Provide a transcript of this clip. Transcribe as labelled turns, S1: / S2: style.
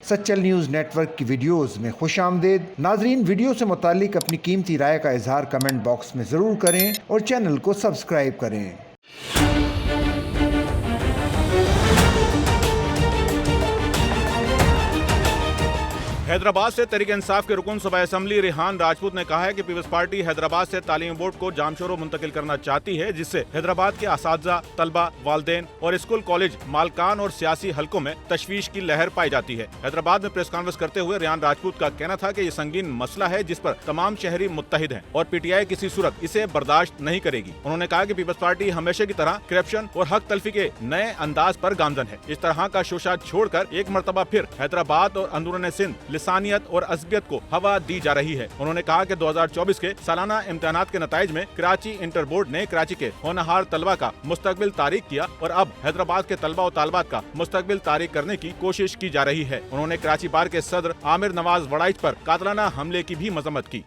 S1: Sachal news network की videos में खुशामदीद। नाजरीन, वीडियो से मुतालिक अपनी कीमती राय का इजहार कमेंट बॉक्स में ज़रूर करें और चैनल को सब्सक्राइब करें।
S2: हैदराबाद से तहरीक इंसाफ के रुकन सूबा असम्बली रेहान राजपूत ने कहा है कि पीपल्स पार्टी हैदराबाद से तालीमी बोर्ड को जामशोरो मुंतकिल करना चाहती है, जिससे हैदराबाद के असातिज़ा, तलबा, वालिदैन और स्कूल कॉलेज मालकान और सियासी हलकों में तशवीश की लहर पाई जाती है। हैदराबाद में प्रेस कॉन्फ्रेंस करते हुए रेहान राजपूत का कहना था कि ये संगीन मसला है जिस पर तमाम शहरी मुत्तहिद हैं और PTI किसी सूरत इसे बर्दाश्त नहीं करेगी। उन्होंने कहा कि पीपल्स पार्टी हमेशा की तरह करप्शन और हक तलफी के नए अंदाज पर गामजन है। इस तरह का शोशा छोड़कर एक मरतबा फिर हैदराबाद और अंदरूनी सिंध लिसानियत और अज़बियत को हवा दी जा रही है। उन्होंने कहा कि 2024 के सालाना इम्तिहानात के नताइज में कराची इंटर बोर्ड ने कराची के होनहार तलबा का मुस्तकबिल तारीख किया और अब हैदराबाद के तलबा और तालबात का मुस्तकबिल तारीख करने की कोशिश की जा रही है। उन्होंने कराची बार के सदर आमिर नवाज वड़ाइच पर कातलाना हमले की भी मजम्मत की।